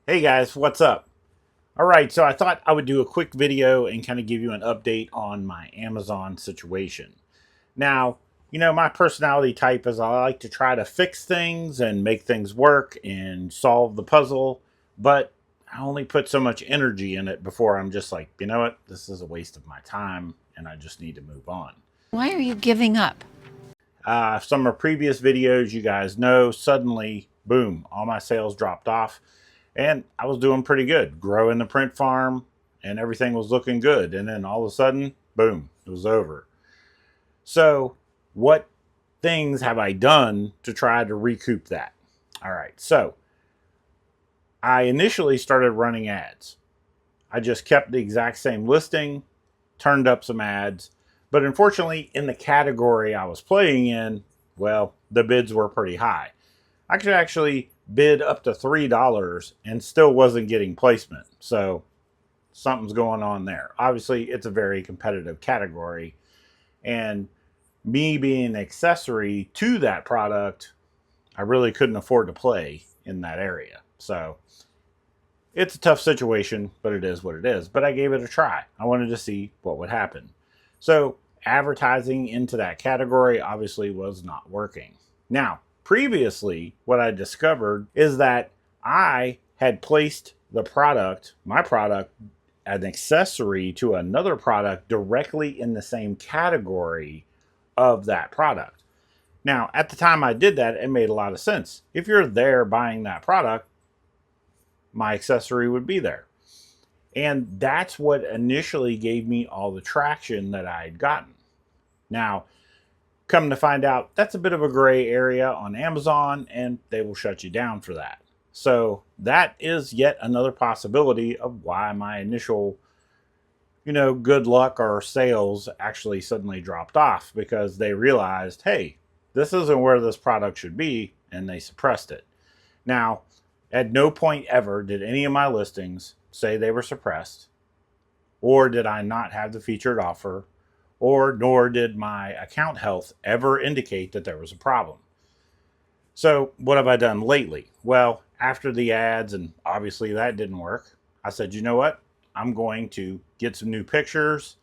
Hey guys, what's up? All right, so I thought I would do a quick video and kind of give you an update on my Amazon situation. Now, my personality type is I like to try to fix things and make things work and solve the puzzle, but I only put so much energy in it before I'm just like, you know what, this is a waste of my time and I just need to move on. Why are you giving up? Some of previous videos, you guys know, suddenly, boom, all my sales dropped off. And I was doing pretty good, growing the print farm, and everything was looking good. And then all of a sudden, boom, it was over. So, what things have I done to try to recoup that? All right, so I initially started running ads. I just kept the exact same listing, turned up some ads, but unfortunately, in the category I was playing in, well, the bids were pretty high. I could actually bid up to $3 and still wasn't getting placement. So something's going on there. Obviously, it's a very competitive category. And me being an accessory to that product, I really couldn't afford to play in that area. So it's a tough situation, but it is what it is. But I gave it a try. I wanted to see what would happen. So advertising into that category obviously was not working. Now, previously, what I discovered is that I had placed my product, an accessory to another product directly in the same category of that product. Now, at the time I did that, it made a lot of sense. If you're there buying that product, my accessory would be there. And that's what initially gave me all the traction that I had gotten. Now, come to find out, that's a bit of a gray area on Amazon, and they will shut you down for that. So that is yet another possibility of why my initial, good luck or sales actually suddenly dropped off because they realized, hey, this isn't where this product should be, and they suppressed it. Now, at no point ever did any of my listings say they were suppressed, or did I not have the featured offer, or nor did my account health ever indicate that there was a problem. So, what have I done lately? Well, after the ads, and obviously that didn't work, I said, you know what? I'm going to get some new pictures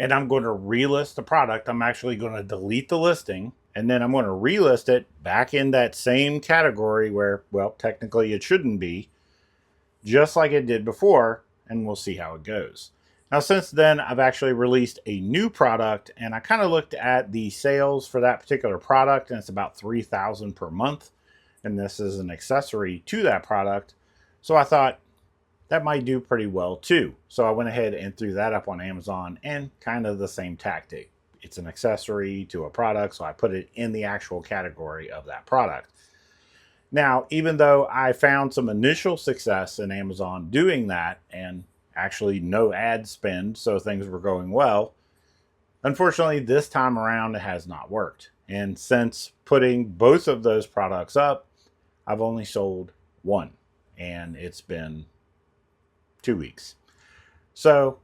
and I'm going to relist the product. I'm actually going to delete the listing and then I'm going to relist it back in that same category where, well, technically it shouldn't be, just like it did before, and we'll see how it goes. Now, since then, I've actually released a new product, and I kind of looked at the sales for that particular product, and it's about $3,000 per month, and this is an accessory to that product. So I thought that might do pretty well too. So I went ahead and threw that up on Amazon, and kind of the same tactic. It's an accessory to a product, so I put it in the actual category of that product. Now, even though I found some initial success in Amazon doing that and actually no ad spend, so things were going well, unfortunately, this time around it has not worked. And since putting both of those products up, I've only sold one, and it's been 2 weeks. So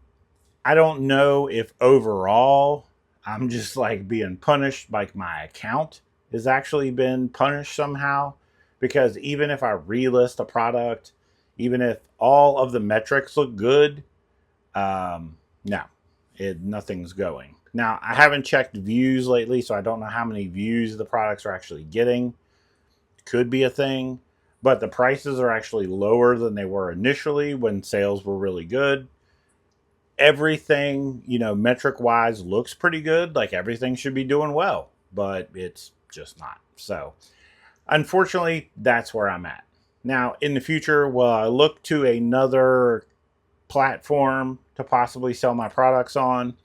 I don't know if overall I'm just like being punished, like my account has actually been punished somehow, because even if I relist a product, even if all of the metrics look good, no, nothing's going. Now, I haven't checked views lately, so I don't know how many views the products are actually getting. Could be a thing, but the prices are actually lower than they were initially when sales were really good. Everything, metric wise looks pretty good. Like everything should be doing well, but it's just not. So, unfortunately, that's where I'm at. Now, in the future, will I look to another platform to possibly sell my products on?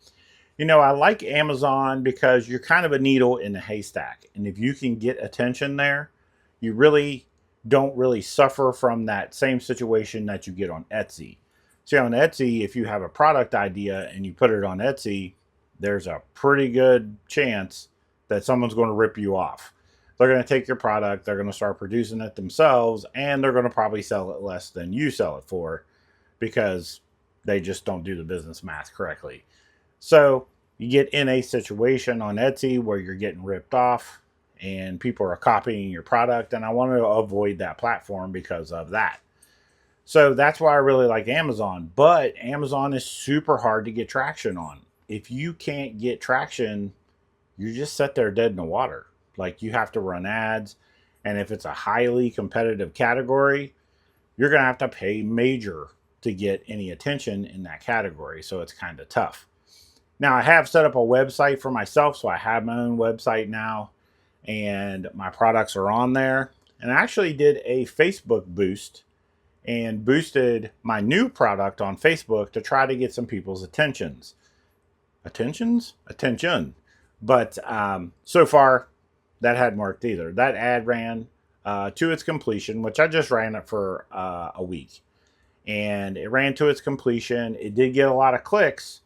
I like Amazon because you're kind of a needle in a haystack. And if you can get attention there, you really don't really suffer from that same situation that you get on Etsy. See, on Etsy, if you have a product idea and you put it on Etsy, there's a pretty good chance that someone's going to rip you off. They're going to take your product, they're going to start producing it themselves, and they're going to probably sell it less than you sell it for because they just don't do the business math correctly. So you get in a situation on Etsy where you're getting ripped off and people are copying your product, and I want to avoid that platform because of that. So that's why I really like Amazon. But Amazon is super hard to get traction on. If you can't get traction, you just sit there dead in the water. Like, you have to run ads. And if it's a highly competitive category, you're going to have to pay major to get any attention in that category. So it's kind of tough. Now, I have set up a website for myself. So I have my own website now, and my products are on there. And I actually did a Facebook boost and boosted my new product on Facebook to try to get some people's attention. But so far, that hadn't worked either. That ad ran to its completion, which I just ran it for a week. And it ran to its completion. It did get a lot of clicks,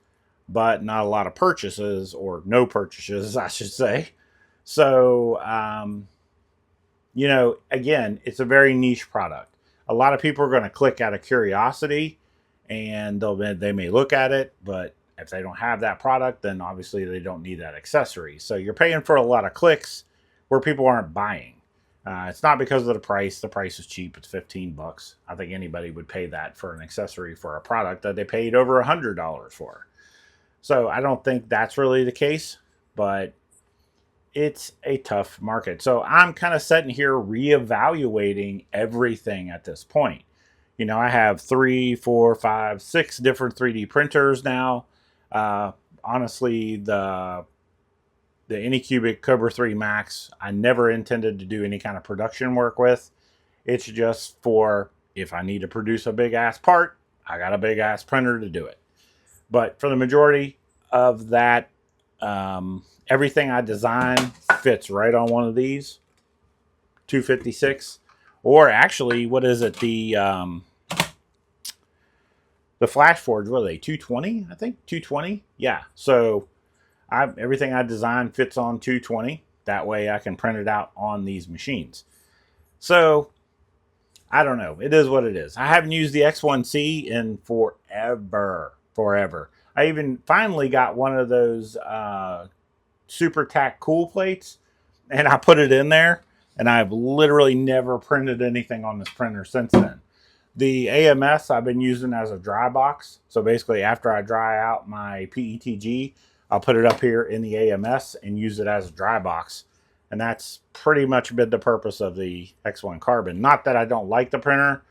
but not a lot of purchases, or no purchases, I should say. So, again, it's a very niche product. A lot of people are going to click out of curiosity, and they may look at it, but if they don't have that product, then obviously they don't need that accessory. So you're paying for a lot of clicks where people aren't buying. It's not because of the price. The price is cheap. It's $15. I think anybody would pay that for an accessory for a product that they paid over $100 for. So I don't think that's really the case, but it's a tough market. So I'm kind of sitting here reevaluating everything at this point. I have 3, 4, 5, 6 different 3D printers now. Honestly, the Anycubic Cobra 3 Max, I never intended to do any kind of production work with. It's just for if I need to produce a big ass part, I got a big ass printer to do it. But for the majority of that, everything I design fits right on one of these 256, or actually, what is it? The Flash Forge, what are they? 220, I think 220. Yeah. So everything I design fits on 220. That way I can print it out on these machines. So I don't know. It is what it is. I haven't used the X1C in forever. I even finally got one of those Super Tack cool plates, and I put it in there, and I've literally never printed anything on this printer since then. The AMS I've been using as a dry box. So basically, after I dry out my PETG, I'll put it up here in the AMS and use it as a dry box. And that's pretty much been the purpose of the X1 Carbon. Not that I don't like the printer,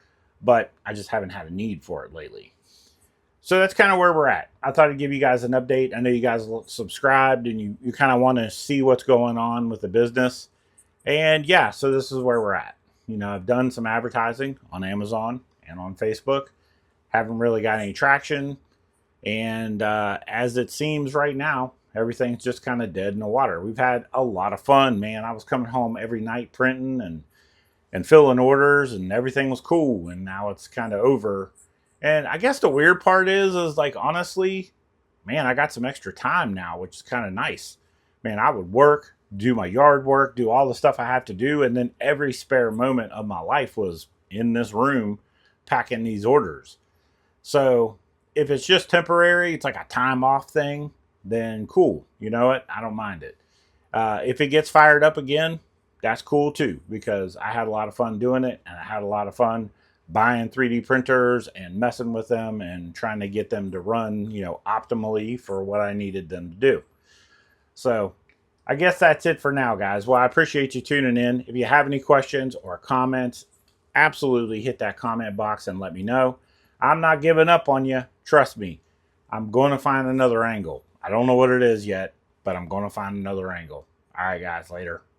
but I just haven't had a need for it lately. So that's kind of where we're at. I thought I'd give you guys an update. I know you guys subscribed and you kind of want to see what's going on with the business. And yeah, so this is where we're at. I've done some advertising on Amazon and on Facebook. Haven't really got any traction. And as it seems right now, everything's just kind of dead in the water. We've had a lot of fun, man. I was coming home every night printing and filling orders, and everything was cool. And now it's kind of over. And I guess the weird part is like, honestly, man, I got some extra time now, which is kind of nice. Man, I would work, do my yard work, do all the stuff I have to do. And then every spare moment of my life was in this room packing these orders. So if it's just temporary, it's like a time off thing, then cool. You know what? I don't mind it. If it gets fired up again, that's cool too, because I had a lot of fun doing it, and I had a lot of fun buying 3D printers and messing with them and trying to get them to run, optimally for what I needed them to do. So I guess that's it for now, guys. Well, I appreciate you tuning in. If you have any questions or comments, absolutely hit that comment box and let me know. I'm not giving up on you. Trust me. I'm going to find another angle. I don't know what it is yet, but I'm going to find another angle. All right, guys, later.